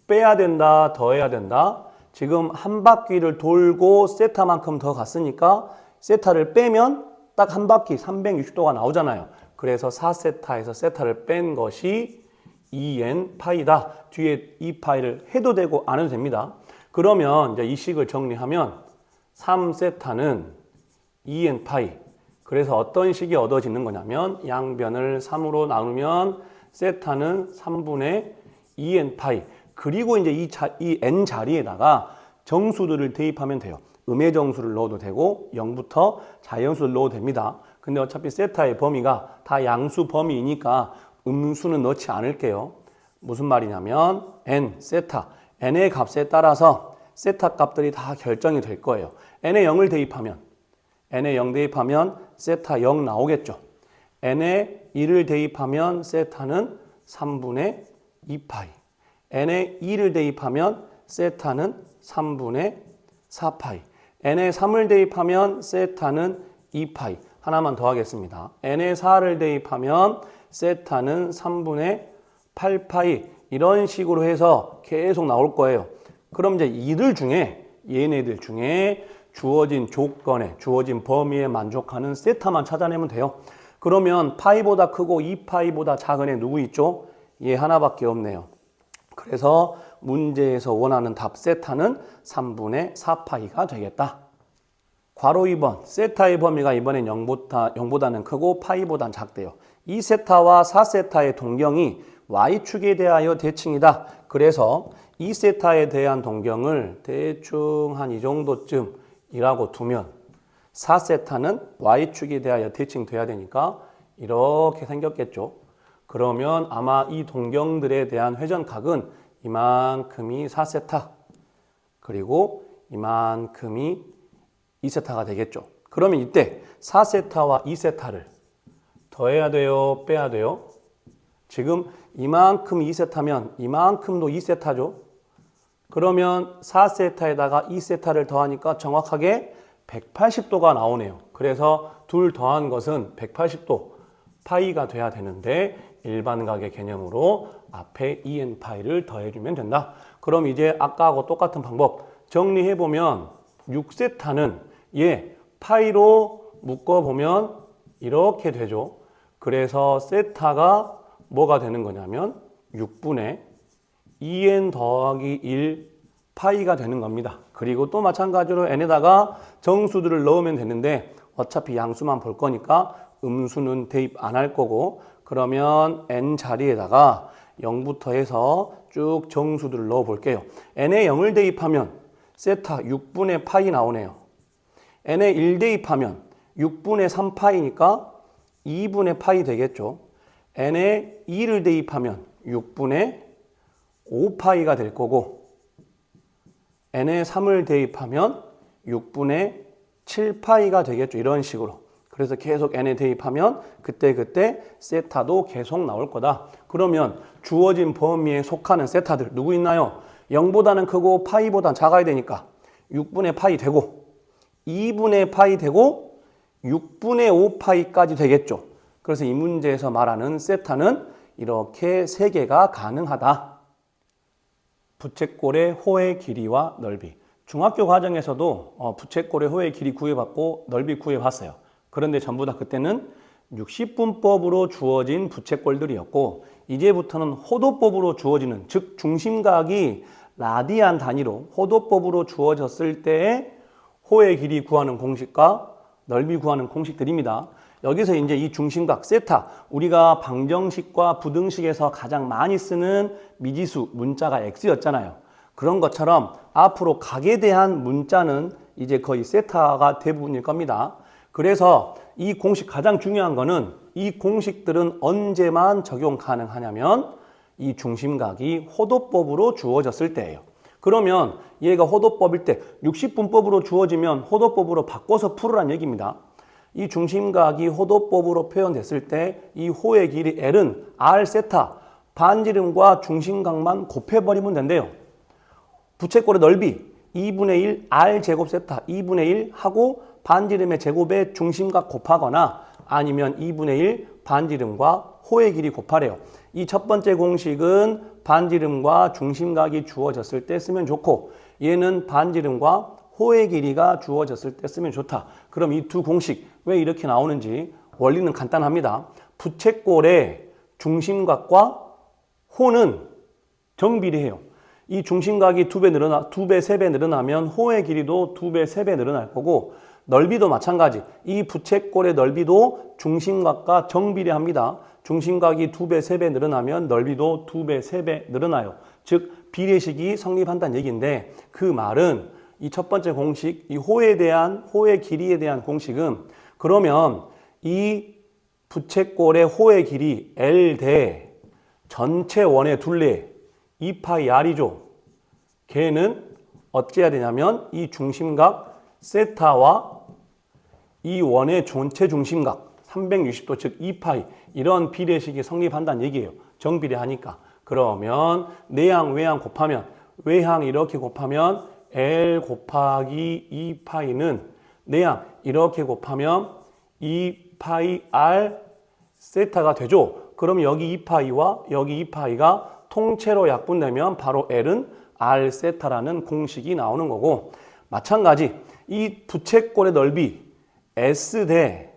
빼야 된다, 더해야 된다. 지금 한 바퀴를 돌고 세타만큼 더 갔으니까 세타를 빼면 딱 한 바퀴 360도가 나오잖아요. 그래서 4세타에서 세타를 뺀 것이 2n 파이다. 뒤에 이 파이를 해도 되고 안 해도 됩니다. 그러면 이제 이 식을 정리하면 3세타는 2n 파이. 그래서 어떤 식이 얻어지는 거냐면 양변을 3으로 나누면 세타는 3분의 2n 파이. 그리고 이제 이 n 자리에다가 정수들을 대입하면 돼요. 음의 정수를 넣어도 되고 0부터 자연수를 넣어도 됩니다. 근데 어차피 세타의 범위가 다 양수 범위이니까 음수는 넣지 않을게요. 무슨 말이냐면 n, 세타, n의 값에 따라서 세타 값들이 다 결정이 될 거예요. n에 0을 대입하면 n에 0 대입하면 세타 0 나오겠죠. n에 2를 대입하면 세타는 3분의 2파이. n에 2를 대입하면 세타는 3분의 4파이. n에 3을 대입하면 세타는 2파이. 하나만 더 하겠습니다. n에 4를 대입하면 세타는 3분의 8파이. 이런 식으로 해서 계속 나올 거예요. 그럼 이제 이들 중에 얘네들 중에 주어진 조건에 주어진 범위에 만족하는 세타만 찾아내면 돼요. 그러면 파이보다 크고 2파이보다 작은 애 누구 있죠? 얘 하나밖에 없네요. 그래서 문제에서 원하는 답 세타는 3분의 4파이가 되겠다. 괄호 2번 세타의 범위가 이번엔 0보다는 크고 파이보단 작대요. 이 세타와 4세타의 동경이 y축에 대하여 대칭이다. 그래서 이 세타에 대한 동경을 대충 한 이 정도쯤이라고 두면 4세타는 y축에 대하여 대칭돼야 되니까 이렇게 생겼겠죠. 그러면 아마 이 동경들에 대한 회전각은 이만큼이 4세타 그리고 이만큼이 2세타가 되겠죠. 그러면 이때 4세타와 2세타를 더해야 돼요? 빼야 돼요? 지금 이만큼 2세타면 이만큼도 2세타죠. 그러면 4세타에다가 2세타를 더하니까 정확하게 180도가 나오네요. 그래서 둘 더한 것은 180도 파이가 돼야 되는데 일반각의 개념으로 앞에 2n파이를 더해주면 된다. 그럼 이제 아까하고 똑같은 방법 정리해보면 6세타는 얘 파이로 묶어보면 이렇게 되죠. 그래서 세타가 뭐가 되는 거냐면 6분의 2n 더하기 1 파이가 되는 겁니다. 그리고 또 마찬가지로 n에다가 정수들을 넣으면 되는데 어차피 양수만 볼 거니까 음수는 대입 안 할 거고 그러면 n 자리에다가 0부터 해서 쭉 정수들을 넣어 볼게요. n에 0을 대입하면 세타 6분의 파이 나오네요. n에 1 대입하면 6분의 3파이니까 2분의 파이 되겠죠. n에 2를 대입하면 6분의 5파이가 될 거고 n에 3을 대입하면 6분의 7파이가 되겠죠. 이런 식으로. 그래서 계속 n에 대입하면 그때 세타도 계속 나올 거다. 그러면 주어진 범위에 속하는 세타들 누구 있나요? 0보다는 크고 파이보다는 작아야 되니까 6분의 파이 되고 2분의 파이 되고 6분의 5파이까지 되겠죠. 그래서 이 문제에서 말하는 세타는 이렇게 3개가 가능하다. 부채꼴의 호의 길이와 넓이. 중학교 과정에서도 부채꼴의 호의 길이 구해봤고 넓이 구해봤어요. 그런데 전부 다 그때는 60분법으로 주어진 부채꼴들이었고 이제부터는 호도법으로 주어지는 즉 중심각이 라디안 단위로 호도법으로 주어졌을 때의 호의 길이 구하는 공식과 넓이 구하는 공식들입니다. 여기서 이제 이 중심각 세타 우리가 방정식과 부등식에서 가장 많이 쓰는 미지수 문자가 x였잖아요. 그런 것처럼 앞으로 각에 대한 문자는 이제 거의 세타가 대부분일 겁니다. 그래서 이 공식 가장 중요한 거는 이 공식들은 언제만 적용 가능하냐면 이 중심각이 호도법으로 주어졌을 때예요. 그러면 얘가 호도법일 때 60분법으로 주어지면 호도법으로 바꿔서 풀으란 얘기입니다. 이 중심각이 호도법으로 표현됐을 때 이 호의 길이 L은 R 세타 반지름과 중심각만 곱해버리면 된대요. 부채꼴의 넓이 2분의 1 R 제곱 세타 2분의 1 하고 반지름의 제곱에 중심각 곱하거나 아니면 2분의 1 반지름과 호의 길이 곱하래요. 이 첫 번째 공식은 반지름과 중심각이 주어졌을 때 쓰면 좋고 얘는 반지름과 호의 길이가 주어졌을 때 쓰면 좋다. 그럼 이 두 공식 왜 이렇게 나오는지 원리는 간단합니다. 부채꼴의 중심각과 호는 정비례해요. 이 중심각이 2배, 3배 늘어나면 호의 길이도 2배, 3배 늘어날 거고 넓이도 마찬가지. 이 부채꼴의 넓이도 중심각과 정비례합니다. 중심각이 2배, 3배 늘어나면 넓이도 2배, 3배 늘어나요. 즉 비례식이 성립한다는 얘기인데 그 말은 이 첫 번째 공식, 이 호의 길이에 대한 공식은 그러면 이 부채꼴의 호의 길이 L 대 전체 원의 둘레 2파이 R이죠. 걔는 어찌해야 되냐면 이 중심각 세타와 이 원의 전체 중심각 360도 즉 2파이 이런 비례식이 성립한다는 얘기예요. 정비례하니까. 그러면 내항 외항 곱하면 외항 이렇게 곱하면 L 곱하기 2파이는 내항 이렇게 곱하면 2파이 R 세타가 되죠. 그럼 여기 2파이와 여기 2파이가 통째로 약분되면 바로 L은 R 세타라는 공식이 나오는 거고, 마찬가지 이 부채꼴의 넓이 S 대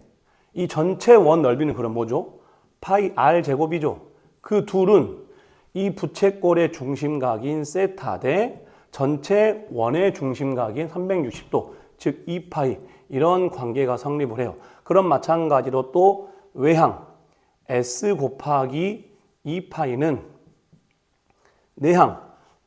이 전체 원 넓이는 그럼 뭐죠? 파이 R 제곱이죠. 그 둘은 이 부채꼴의 중심각인 세타 대 전체 원의 중심각인 360도 즉 2파이 이런 관계가 성립을 해요. 그럼 마찬가지로 또 외항 S 곱하기 2파이는 내항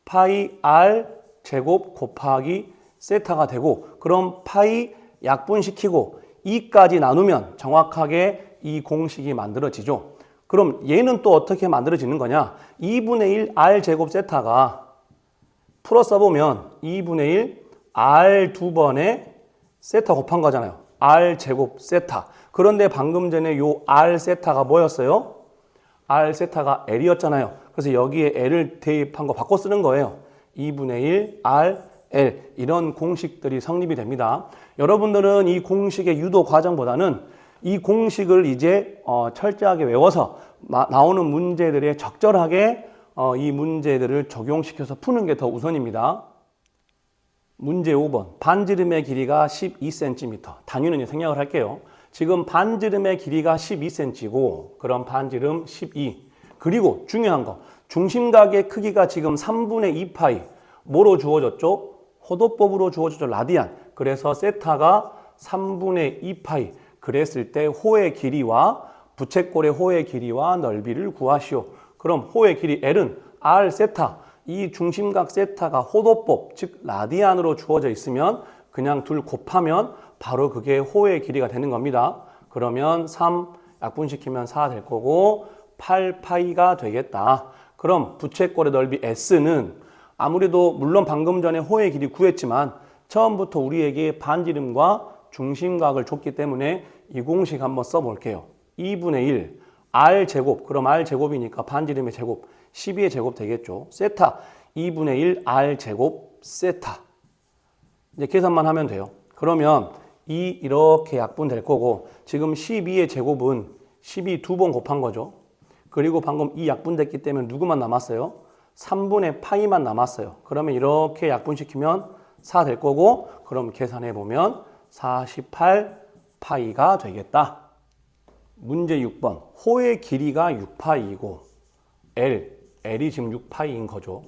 파이 R 제곱 곱하기 세타가 되고, 그럼 파이 약분시키고 2까지 나누면 정확하게 이 공식이 만들어지죠. 그럼 얘는 또 어떻게 만들어지는 거냐? 2분의 1 R 제곱 세타가 풀어 써보면 2분의 1 R 두 번에 세타 곱한 거잖아요. R 제곱 세타. 그런데 방금 전에 요 R 세타가 뭐였어요? R 세타가 L이었잖아요. 그래서 여기에 L을 대입한 거 바꿔 쓰는 거예요. 2분의 1 R L 이런 공식들이 성립이 됩니다. 여러분들은 이 공식의 유도 과정보다는 이 공식을 이제 철저하게 외워서 나오는 문제들에 적절하게 이 문제들을 적용시켜서 푸는 게 더 우선입니다. 문제 5번 반지름의 길이가 12cm. 단위는 생략을 할게요. 지금 반지름의 길이가 12cm고 그럼 반지름 12. 그리고 중요한 거 중심각의 크기가 지금 3분의 2파이 뭐로 주어졌죠? 호도법으로 주어졌죠. 라디안. 그래서 세타가 3분의 2파이. 그랬을 때 호의 길이와 부채꼴의 호의 길이와 넓이를 구하시오. 그럼 호의 길이 L은 R 세타. 이 중심각 세타가 호도법 즉 라디안으로 주어져 있으면 그냥 둘 곱하면 바로 그게 호의 길이가 되는 겁니다. 그러면 3 약분시키면 4 될 거고 8파이가 되겠다. 그럼 부채꼴의 넓이 S는 아무래도 물론 방금 전에 호의 길이 구했지만 처음부터 우리에게 반지름과 중심각을 줬기 때문에 이 공식 한번 써볼게요. 2분의 1 R 제곱, 그럼 R 제곱이니까 반지름의 제곱 12의 제곱 되겠죠. 세타 2분의 1 R 제곱 세타. 이제 계산만 하면 돼요. 그러면 이렇게 약분될 거고 지금 12의 제곱은 12 두 번 곱한 거죠. 그리고 방금 이 약분됐기 때문에 누구만 남았어요? 3분의 파이만 남았어요. 그러면 이렇게 약분시키면 4 될 거고 그럼 계산해 보면 48파이가 되겠다. 문제 6번 호의 길이가 6파이이고 L이 지금 6파이인 거죠.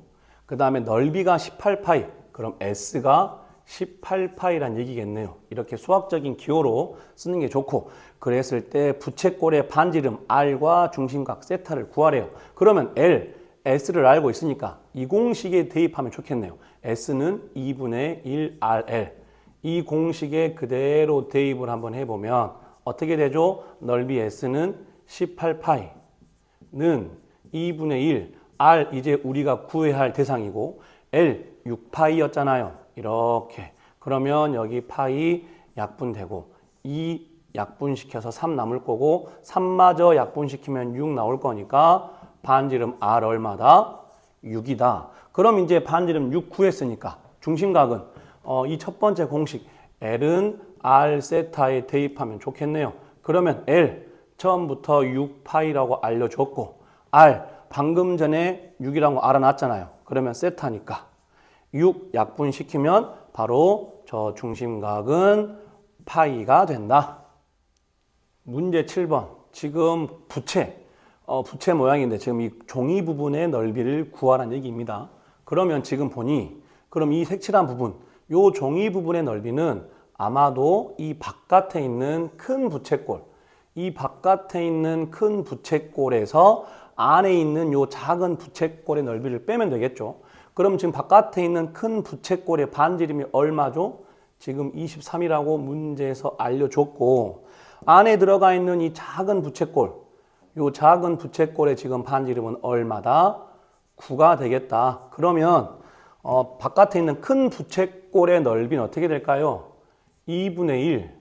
그 다음에 넓이가 18파이. 그럼 S가 18파이란 얘기겠네요. 이렇게 수학적인 기호로 쓰는 게 좋고, 그랬을 때 부채꼴의 반지름 R과 중심각 세타를 구하래요. 그러면 S를 알고 있으니까 이 공식에 대입하면 좋겠네요. S는 2분의 1 RL. 이 공식에 그대로 대입을 한번 해보면 어떻게 되죠? 넓이 S는 18파이는 2분의 1 R 이제 우리가 구해야 할 대상이고 L 6파이였잖아요. 이렇게. 그러면 여기 파이 약분되고 2 약분시켜서 3 남을 거고 3마저 약분시키면 6 나올 거니까 반지름 R 얼마다? 6이다. 그럼 이제 반지름 6 구했으니까 중심각은 이 첫 번째 공식 L은 R 세타에 대입하면 좋겠네요. 그러면 L 처음부터 6파이라고 알려줬고 R 방금 전에 6이라고 알아놨잖아요. 그러면 세타니까 6 약분시키면 바로 저 중심각은 파이가 된다. 문제 7번 지금 부채 모양인데 지금 이 종이 부분의 넓이를 구하라는 얘기입니다. 그러면 지금 보니 그럼 이 색칠한 부분 요 종이 부분의 넓이는 아마도 이 바깥에 있는 큰 부채꼴 이 바깥에 있는 큰 부채꼴에서 안에 있는 요 작은 부채꼴의 넓이를 빼면 되겠죠. 그럼 지금 바깥에 있는 큰 부채꼴의 반지름이 얼마죠? 지금 23이라고 문제에서 알려줬고 안에 들어가 있는 이 작은 부채꼴 요 작은 부채꼴의 지금 반지름은 얼마다? 9가 되겠다. 그러면 바깥에 있는 큰 부채꼴의 넓이는 어떻게 될까요? 2분의 1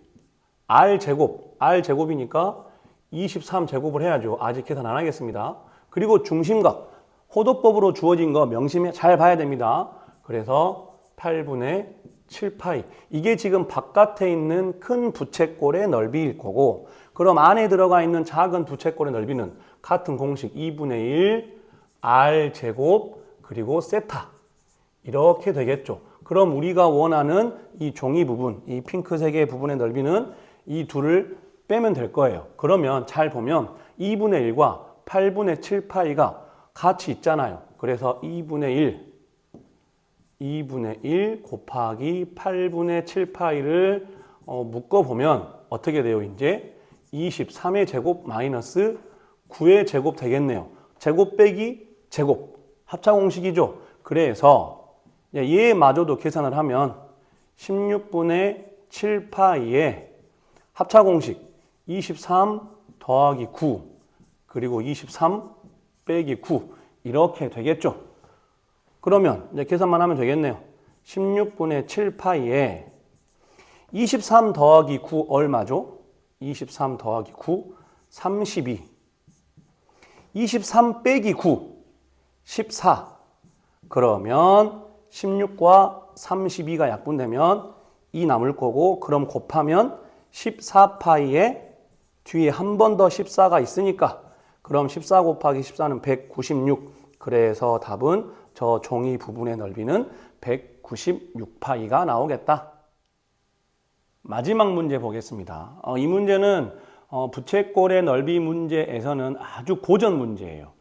R제곱, R제곱이니까 23제곱을 해야죠. 아직 계산 안 하겠습니다. 그리고 중심각, 호도법으로 주어진 거 명심해 잘 봐야 됩니다. 그래서 8분의 7파이. 이게 지금 바깥에 있는 큰 부채꼴의 넓이일 거고, 그럼 안에 들어가 있는 작은 부채꼴의 넓이는 같은 공식 2분의 1 R제곱 그리고 세타. 이렇게 되겠죠. 그럼 우리가 원하는 이 종이 부분, 이 핑크색의 부분의 넓이는 이 둘을 빼면 될 거예요. 그러면 잘 보면 2분의 1과 8분의 7파이가 같이 있잖아요. 그래서 2분의 1 곱하기 8분의 7파이를 묶어보면 어떻게 돼요? 이제 23의 제곱 마이너스 9의 제곱 되겠네요. 제곱 빼기 제곱. 합차공식이죠. 그래서 얘마저도 계산을 하면 16분의 7파이의 합차공식 23 더하기 9 그리고 23 빼기 9 이렇게 되겠죠. 그러면 이제 계산만 하면 되겠네요. 16분의 7파이에 23 더하기 9 얼마죠? 23 더하기 9 32 23 빼기 9 14 그러면 16과 32가 약분되면 2 남을 거고 그럼 곱하면 14파이에 뒤에 한 번 더 14가 있으니까 그럼 14 곱하기 14는 196 그래서 답은 저 종이 부분의 넓이는 196파이가 나오겠다. 마지막 문제 보겠습니다. 이 문제는 부채꼴의 넓이 문제에서는 아주 고전 문제예요.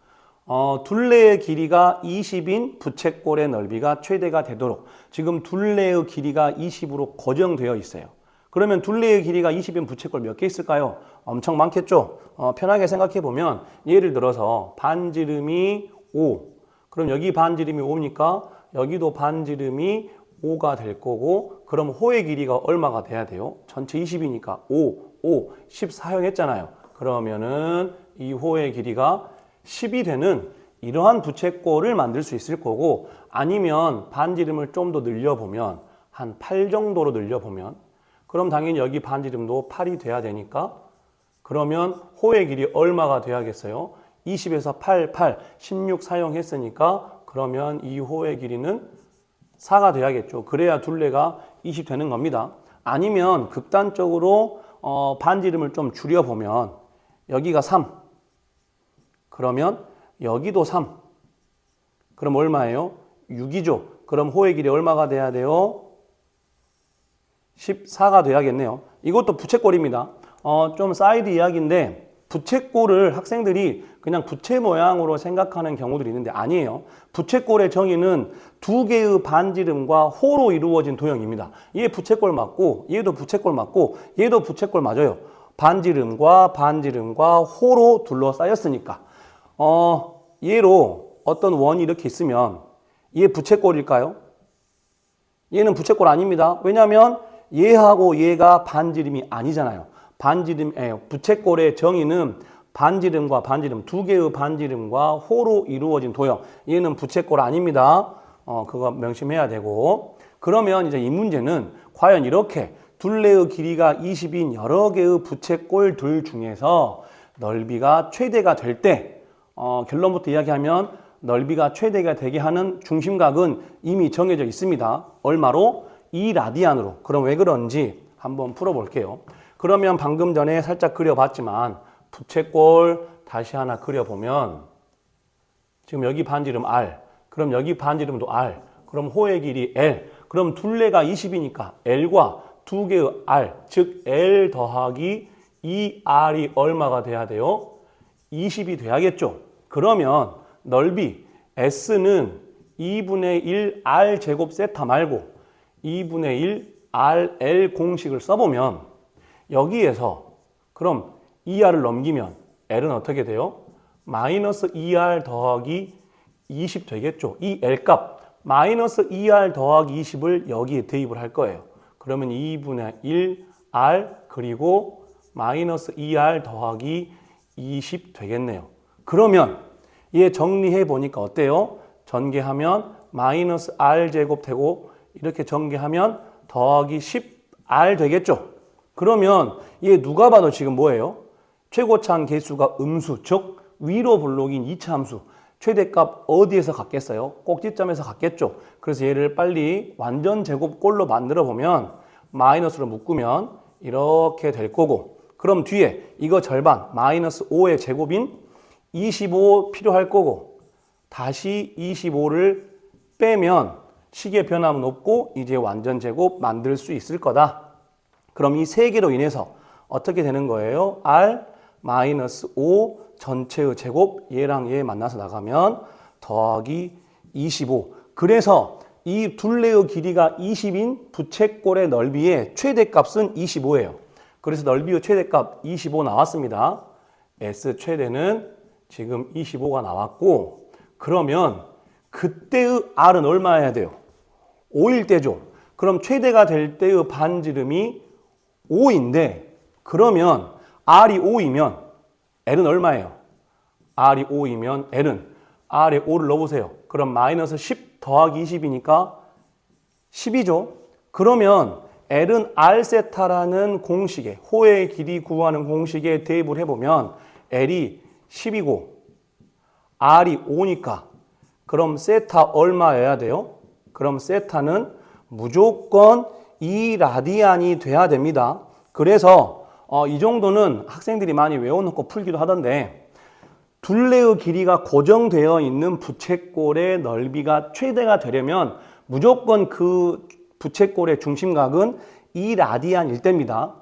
둘레의 길이가 20인 부채꼴의 넓이가 최대가 되도록 지금 둘레의 길이가 20으로 고정되어 있어요. 그러면 둘레의 길이가 20인 부채꼴 몇 개 있을까요? 엄청 많겠죠? 편하게 생각해 보면 예를 들어서 반지름이 5. 그럼 여기 반지름이 5니까 여기도 반지름이 5가 될 거고 그럼 호의 길이가 얼마가 돼야 돼요? 전체 20이니까 5, 14형 했잖아요. 그러면은 이 호의 길이가 10이 되는 이러한 부채꼴을 만들 수 있을 거고 아니면 반지름을 좀 더 늘려보면 한 8 정도로 늘려보면 그럼 당연히 여기 반지름도 8이 돼야 되니까 그러면 호의 길이 얼마가 돼야겠어요? 20에서 8, 16 사용했으니까 그러면 이 호의 길이는 4가 돼야겠죠. 그래야 둘레가 20 되는 겁니다. 아니면 극단적으로 반지름을 좀 줄여보면 여기가 3 그러면 여기도 3 그럼 얼마예요? 6이죠. 그럼 호의 길이 얼마가 돼야 돼요? 14가 돼야겠네요. 이것도 부채꼴입니다. 좀 사이드 이야기인데 부채꼴을 학생들이 그냥 부채 모양으로 생각하는 경우들이 있는데 아니에요. 부채꼴의 정의는 두 개의 반지름과 호로 이루어진 도형입니다. 얘 부채꼴 맞고 얘도 부채꼴 맞고 얘도 부채꼴 맞아요. 반지름과 호로 둘러싸였으니까 얘로 어떤 원이 이렇게 있으면 얘 부채꼴일까요? 얘는 부채꼴 아닙니다. 왜냐하면 얘하고 얘가 반지름이 아니잖아요. 부채꼴의 정의는 반지름과 반지름, 두 개의 반지름과 호로 이루어진 도형. 얘는 부채꼴 아닙니다. 그거 명심해야 되고. 그러면 이제 이 문제는 과연 이렇게 둘레의 길이가 20인 여러 개의 부채꼴들 중에서 넓이가 최대가 될 때 결론부터 이야기하면 넓이가 최대가 되게 하는 중심각은 이미 정해져 있습니다. 얼마로? 2라디안으로. 그럼 왜 그런지 한번 풀어볼게요. 그러면 방금 전에 살짝 그려봤지만 부채꼴 다시 하나 그려보면 지금 여기 반지름 R, 그럼 여기 반지름도 R, 그럼 호의 길이 L, 그럼 둘레가 20이니까 L과 두 개의 R, 즉 L 더하기 2R이 얼마가 돼야 돼요? 20이 돼야겠죠. 그러면 넓이 S는 2분의 1 R 제곱 세타 말고 2분의 1 RL 공식을 써보면 여기에서 그럼 2R을 넘기면 L은 어떻게 돼요? 마이너스 2R 더하기 20 되겠죠. 이 L값 마이너스 2R 더하기 20을 여기에 대입을 할 거예요. 그러면 2분의 1 R 그리고 마이너스 2R 더하기 20 되겠네요. 그러면 얘 정리해 보니까 어때요? 전개하면 마이너스 r 제곱 되고 이렇게 전개하면 더하기 10r 되겠죠. 그러면 얘 누가 봐도 지금 뭐예요? 최고차항 계수가 음수, 즉 위로 블록인 2차 함수. 최대값 어디에서 갖겠어요? 꼭지점에서 갖겠죠. 그래서 얘를 빨리 완전 제곱꼴로 만들어 보면 마이너스로 묶으면 이렇게 될 거고, 그럼 뒤에 이거 절반 마이너스 5의 제곱인 25 필요할 거고, 다시 25를 빼면 식의 변함은 없고 이제 완전 제곱 만들 수 있을 거다. 그럼 이 세 개로 인해서 어떻게 되는 거예요? r 마이너스 5 전체의 제곱, 얘랑 얘 만나서 나가면 더하기 25. 그래서 이 둘레의 길이가 20인 부채꼴의 넓이의 최대값은 25예요. 그래서 넓이의 최대값 25 나왔습니다. S 최대는 지금 25가 나왔고, 그러면 그때의 R은 얼마여야 돼요? 5일 때죠. 그럼 최대가 될 때의 반지름이 5인데, 그러면 R이 5이면 L은 얼마예요? R이 5이면 L은 R에 5를 넣어보세요. 그럼 마이너스 10 더하기 20이니까 10이죠. 그러면 L은 R세타라는 공식에, 호의 길이 구하는 공식에 대입을 해보면 L이 10이고 R이 5니까 그럼 세타 얼마여야 돼요? 그럼 세타는 무조건 2라디안이 돼야 됩니다. 그래서 이 정도는 학생들이 많이 외워놓고 풀기도 하던데, 둘레의 길이가 고정되어 있는 부채꼴의 넓이가 최대가 되려면 무조건 그 부채꼴의 중심각은 2라디안일 때입니다.